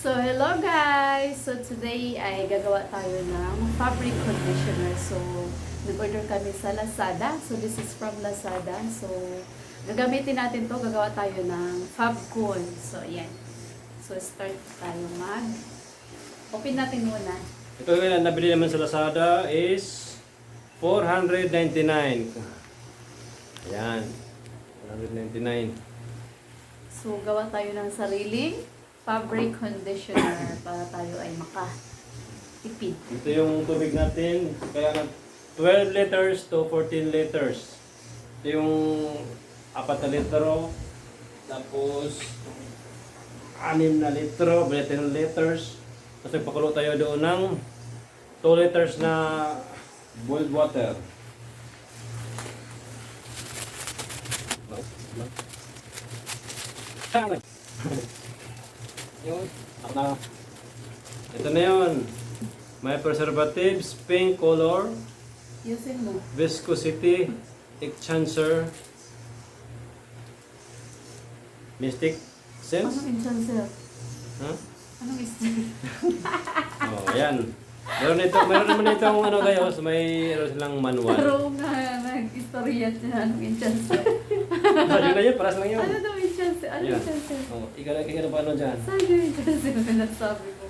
So, hello guys! So, today ay gagawa tayo ng fabric conditioner. So, nag-order kami sa Lazada. So, this is from Lazada. So, gagamitin natin to. Gagawa tayo ng Fabcon. So, ayan. So, start tayo open natin muna. Ito nga nabili naman sa Lazada is 499. Ayan. 499. So, gawa tayo ng sariling fabric conditioner para tayo ay makatipid. Ito yung tubig natin. Kaya 12 liters to 14 liters. Ito yung 4 na litro. Tapos 6 na litro, 10 liters. Tapos nagpakulo tayo doon ng 2 liters na boiled water. Ito na yun. May preservatives, pink color, Using mo. viscosity, enhancer, mystic sense. Anong enhancer? Huh? Anong enhancer? Oh, ayan. Meron naman itong ano kayo, may silang manual. Pero nga, nag-istorya siya. Anong enhancer? Yun na yun, paras lang yun. Ano daw enhancer? Anong Yan. enhancer? Oh, ikaw na paano dyan? Saan yung enhancer na nasabi mo?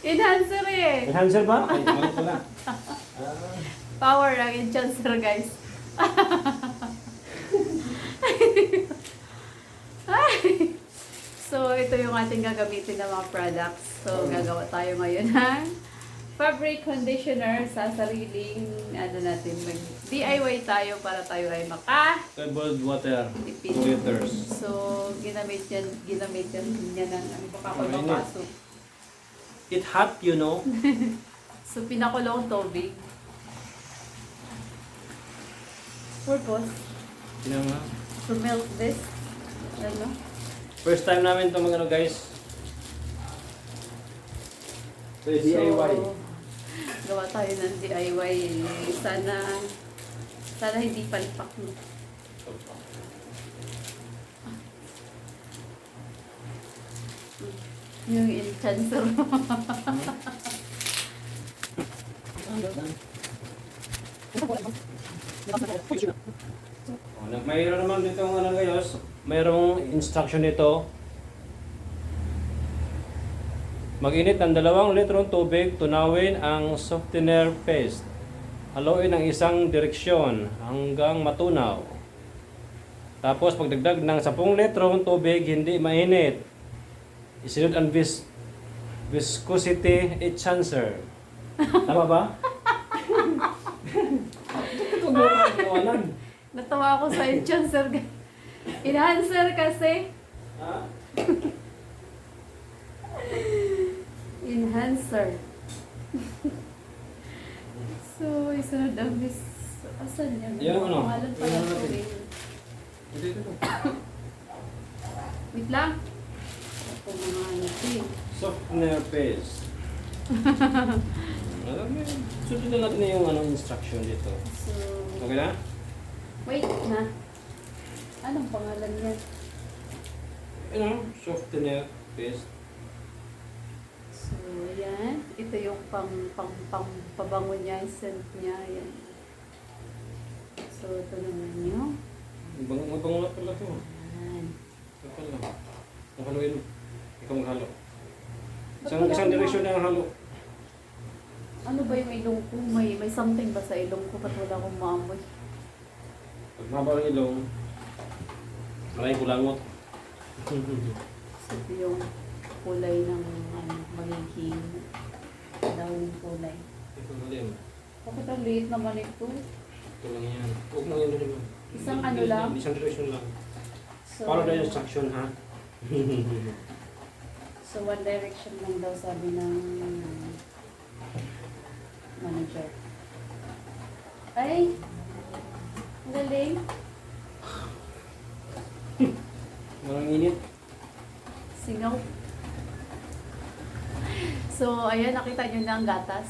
Enhancer eh! Enhancer ba? Ay, mali pala. Power ang enhancer, guys. So, ito yung ating gagamitin na mga products. So, gagawa tayo ngayon ng fabric conditioner sa sariling, mag-DIY tayo para tayo ay Boiled water, 2 tipid. liters. So, ginamit yan niya ng baka ko Mainit. papaso. It hot, you know. So, pinakulong tubig. Purpose, Tingnan mo. to melt this. Ano? First time namin ito mga guys. So, DIY. So, gawa tayo ng DIY. Sana hindi palpak mo. Yung enhancer mo. Mayroon naman dito ano guys, mayroong instruction nito. Mag-init ng 2 litrong tubig, tunawin ang softener paste. Haluin ang isang direksyon hanggang matunaw. Tapos pagdagdag ng 10 litrong tubig, hindi mainit. Isunod ang viscosity enhancer. Tama ba? Ito mo ang Natawa ako sa enhancer. Enhancer kasi. Ha? Enhancer. So, isunod ang asan yan? Yung ano? Pangalan pala Yung to ano? eh. Ito. Wait lang. Ako mga ano to eh. Softener paste. Alam mo yun. Sundin na natin yung instruction dito. So, Okay na? wait na. Anong pangalan niya? Softener paste. So, yan. Ito yung pabango niya, scent niya. Yan. So, ito naman yung. Mabango na pala ito. Yan. Ito pala. Haluin. Ikaw maghalo. Ba't wala Isang akong direksyon na ang halo. Ano ba yung ilong ko? May something ba sa ilong ko? Ba't wala akong maamoy? Pag mahaba ang ilong, maraming kulangot. So, ito yung kulay ng magiging dahon kulay. Ito malim. Bakit ang liit naman ito? Ito lang yan. Huwag mo yan rin. Isang ano lang? Isang direksyon lang. So, Follow the instruction ha. so one direction lang daw sabi ng manager. Ay! Ang galing! Marang init. Singaw. So, ayan, nakita nyo na ang gatas.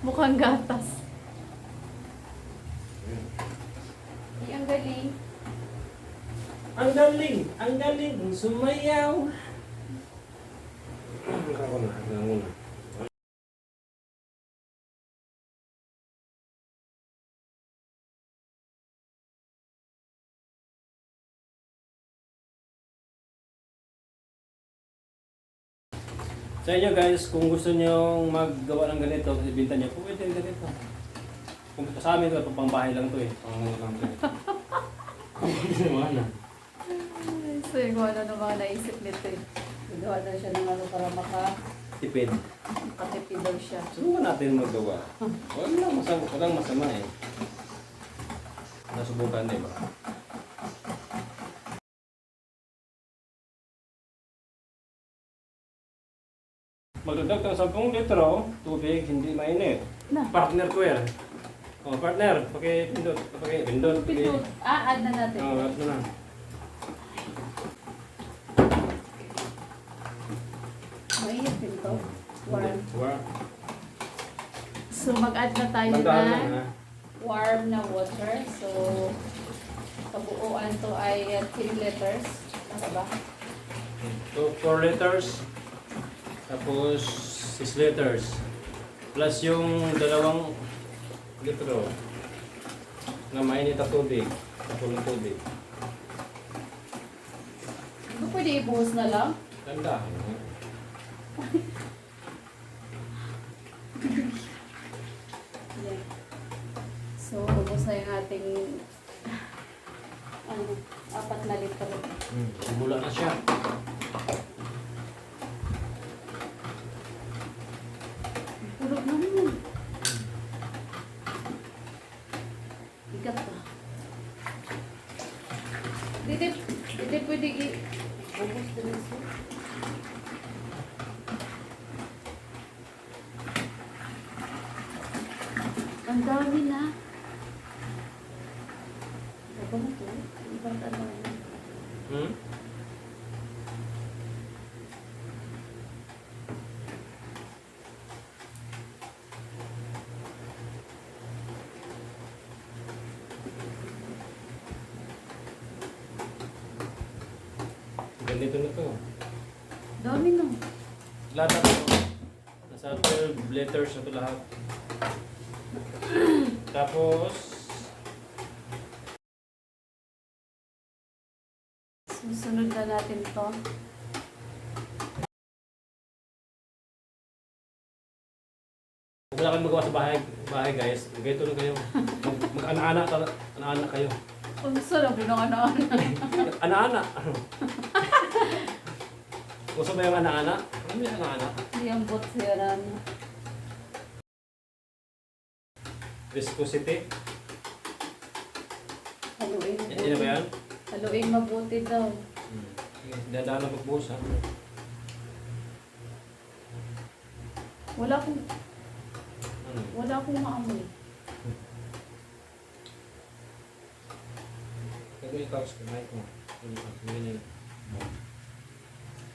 Mukhang gatas. Ay, ang galing. Ang galing sumayaw. hanggang muna. Sa inyo guys, kung gusto niyo maggawa ng ganito, ibenta niyo, pwede ganito. Kung sa amin ito, pangbahay lang to eh. Pangbahay lang to eh. Hindi naman na. So yung ano ng mga naisip nito eh. Nagawa na siya ng ano para Tipid. makatipid daw siya. Subukan natin magawa. Walang masama eh. Nasubukan din ba? Magdagdag ng 10 litro, tubig, hindi mainit. Na. Partner ko yan. Oh, partner, pakipindot, Pindot. Add na natin. Oh, add mo na. Mainit din to. Warm. Warm. So mag-add na tayo Tandaan lang na ha. warm na water. So kabuuan to ay 3 liters. Tama ba? So, 4 liters. Tapos 6 liters. Plus yung 2 litro na mainit na tubig. Tapos ng tubig. Ito pwede ibuhos na lang. Tanda. Yeah. So ubos na yung ating 4 na litro. Bula na siya. Pulot na mo. Bigat pa. Dito pwede ubos din siya. Ang dami na. Ako na to. Ibang tanong. Hmm? Ganito na to. Dami na. Lahat na to. Nasa 12 liters na to lahat. Tapos, Susunod na natin to. kung wala kayong magawa sa bahay guys, ganito lang kayo. Mag-ana-ana kayo. Ang sarap ng ano-ano. Ana-ana. Gusto ba yung ana-ana? Ano yung ana-ana? Hindi ang bot siya na ano. Viscosity. Haluin. Yan ba yan? Haluin mabuti daw. Dandaan na magbuhos ha. Wala akong Ano? maamoy. Kaya ikaw sa kamay ko. Ganyan.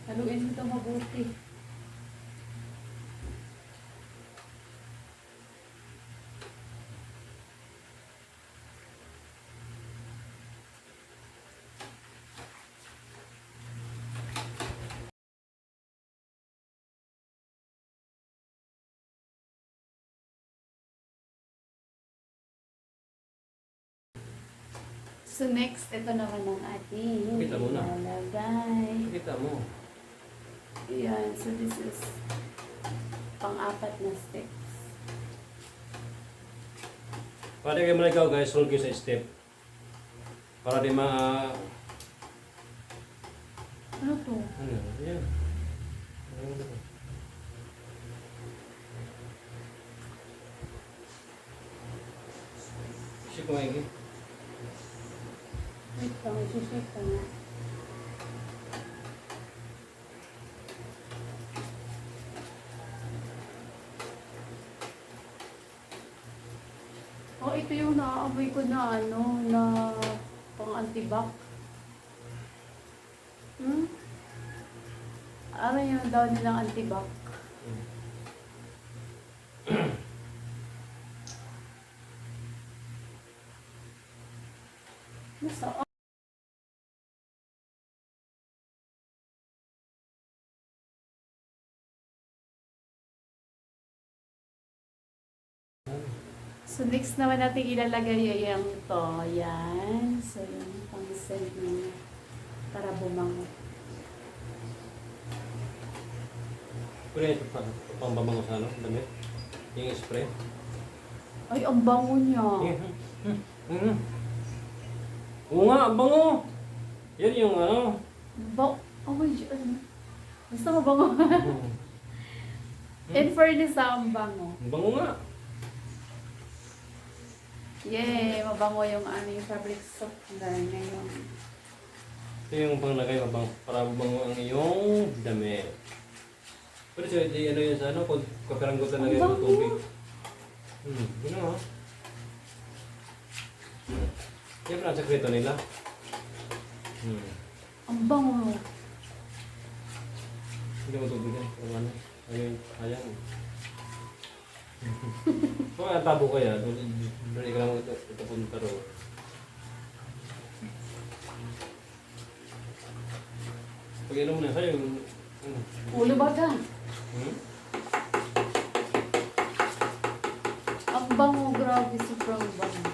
Haluin mo ito mabuti. So next, ito naman ang ating Kita mo na. ilalagay. Kita mo. Ayan, so this is pang-4 na sticks. Para kayo maligaw guys, roll kayo sa step. Para di Ano to? Ano? Yan. Shake mo maigi. Wait lang, isi-shake ko na. Oh, ito yung naaamoy ko na ano, na pang-antibac. Ano yung daw nilang antibac? Nasa So, next naman natin ilalagay yung to. Yan. So, yung pang-scent niya. Para bumango. Pwede ito pang babango sa ano, damit. Yung spray. Ay, ang bango niya. Oo nga, ang bango! Yan yung ano. Oh my God. Gusto mo bango? In fairness, ang bango. Ang bango nga. Yay! Mabango yung aming fabric soap na ngayon. Ito yung panglagay para mabango ang iyong damit. Pero siya, di ano yun sa ano, kapiranggot na lagay Ang ng tubig. bango! Yun nga. Yan pala ang sekreto nila. Ang bango. Hindi mo tubig yan. Kung ano. Ayun, ayan. Kung tabo kaya, doon ikaw lang ito punta ro. Pag inom mo na sa'yo, Ulo ba ka? Ang bango, grabe. Sobrang bango.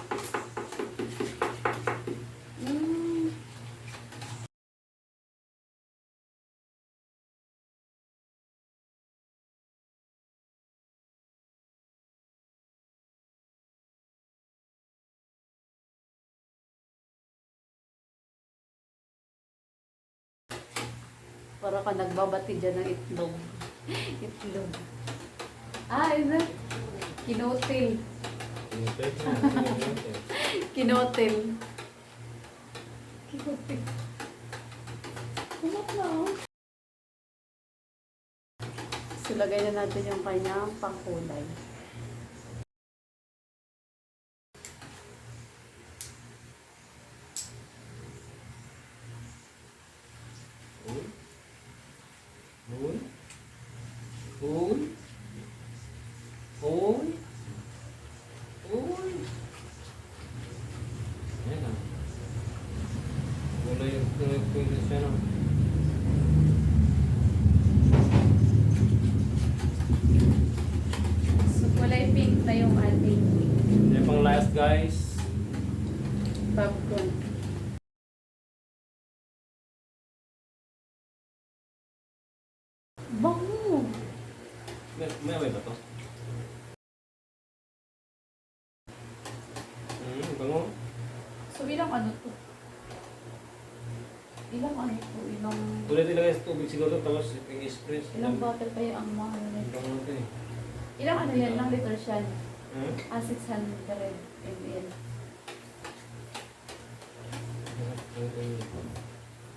Para ka nagbabati dyan ng itlog. Itlog. Ah, yun na. Kinotil. Kinotil. Kinotil. Kumot na oh. So, lagay na natin yung kanyang pangkulay. Ayan na. Wala yung pwede siya na. So, kulay pink na yung ating Yan pang last guys. popcorn. Bango! May away ba to? Bango. So, ilang ano to? Ilang ano to? Ilang... Ulit ilagay sa tubig siguro tapos yung express. Ilang bottle kaya ang mga ano na ito? Bango natin eh. Ilang ano yan? Ilang liters yan? Hmm? 600 ml.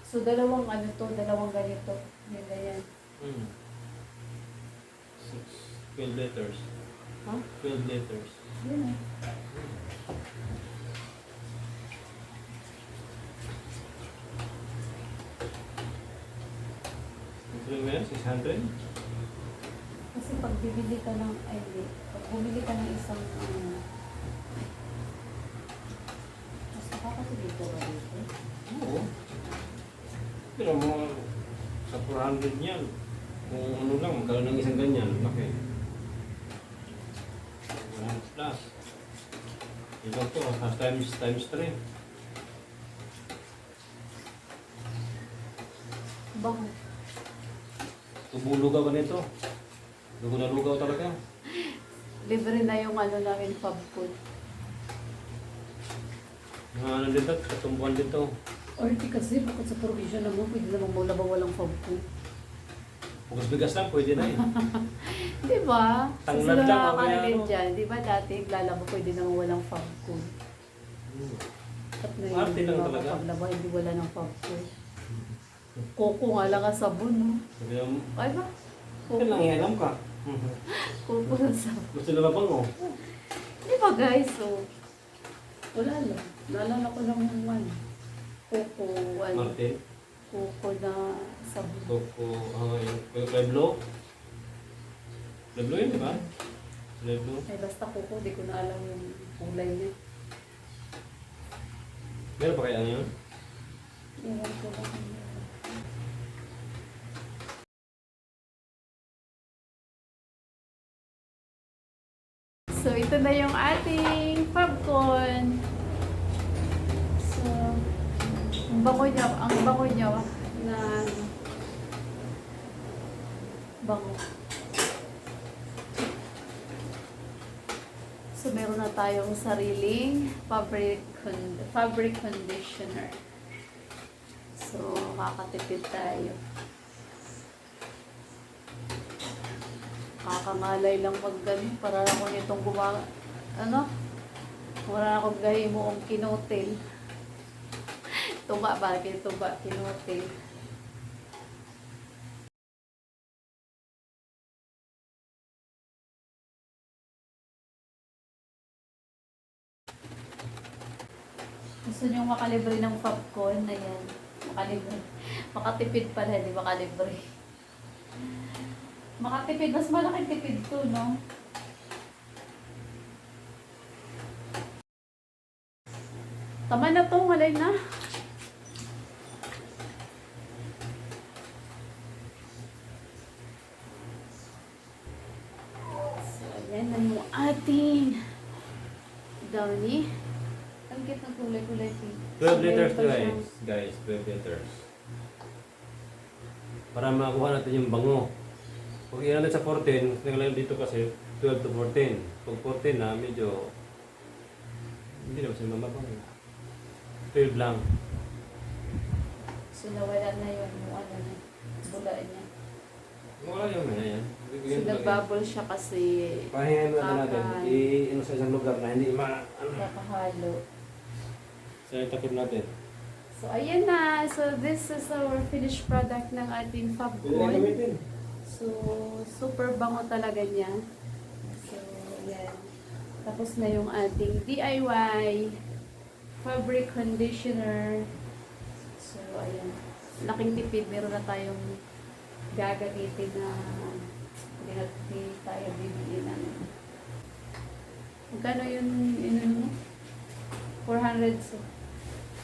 So, dalawang ano to? Dalawang ganito. Yan, ganyan. 12 liters. Ha? 12 liters. Yun eh. Ito mo yan? 600? Kasi pag bibili ka ng, ay hindi, pag bumili ka ng isang, mas nakakatulog ka ba dito? Oo. Pero mga sa 400 yan. Kung ano lang, magkaroon ng isang ganyan. Laki. 100 plus. Ito to, times 3. Bakit? Tubulugaw ka nito. Lugaw na lugaw talaga. Libre na yung ano namin, pub food. Mga ano dito, katumbuhan dito. Or di kasi, bakit sa provision naman, pwede naman mula ba walang pub food? Bukas bigas lang, pwede na yun. Di ba? Tanglad lang, o kaya nakakarinig ano? dyan. Di ba dati, lalaba pwede naman walang pub food. At na yun, Arte lang talaga. paglaba, hindi wala ng pub food. Koko nga lang ang sabon, no? Sabi mo, Ay ba? kailangan ihalam ka. Koko ng sabon. Gusto nila bang oh? Di ba guys, so, wala lang. Naalala ko lang yung one. Koko, ano, Martin, koko na sabon. Coco, yung Pueblo. Pueblo yun, di ba? Pueblo. Ay, basta koko, di ko na alam yung kulay niya. Meron pa kaya ano yun? Iwan ko lang. So, ito na yung ating popcorn. So, ang bango niya na bango. So, meron na tayong sariling fabric conditioner. So, makakatipid tayo. Kakangalay lang pag ganun. Para ako nitong wala akong gahimo ang kinotel. Tuba ba? Kinotel. Gusto nyo makalibre ng popcorn? Ayan. Makalibre. Makatipid pala, di makalibre. Makatipid. Mas malaking tipid to, no? Tama na to. Malay na. So, ayan na yung ating downy. Ang cute ng kulay-kulay pink. 12 liters So, to meron pa guys. 12 liters. Para makuha natin yung bango. Kung iyan natin sa 14, tingnan dito kasi 12 to 14. Pag 14 na, medyo hindi naman siya mamabango. 12 lang. So, nawala na yung bula niya. Wala yung yan. So, nagbubble siya kasi Pahingayin natin. I-ano sa isang lugar na hindi nakahalo. sa takip natin. So, ayan na. So, this is our finished product ng ating popcorn. gamitin. So, super bango talaga niya. So, ayan. Tapos na yung ating DIY fabric conditioner. So, ayan. Laking tipid. Meron na tayong gagamitin na hindi tayo bibili na. Magkano yung mo?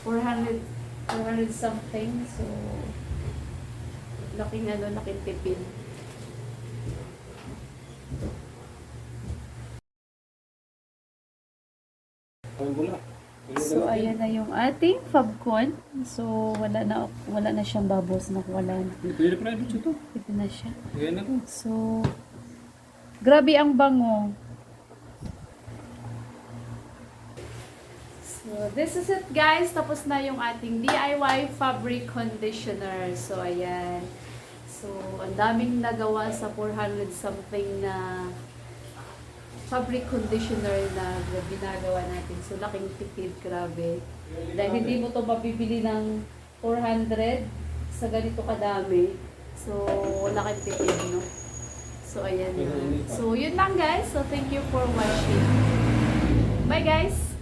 400 something. So, laking tipid. Ang bula. So, ayan na yung ating popcorn. So, wala na siyang bubbles na wala na. Pwede pa rin ito. Ito na siya. Ganyan na to. So, grabe ang bango. So, this is it guys. Tapos na yung ating DIY fabric conditioner. So, ayan. So, ang daming nagawa sa 400 something na fabric conditioner na ginagawa natin. So, laking tipid, grabe. Dahil hindi mo to mabibili ng 400 sa ganito kadami. So, laking tipid, no? So, ayan na. So, yun lang guys. So, thank you for watching. Bye guys!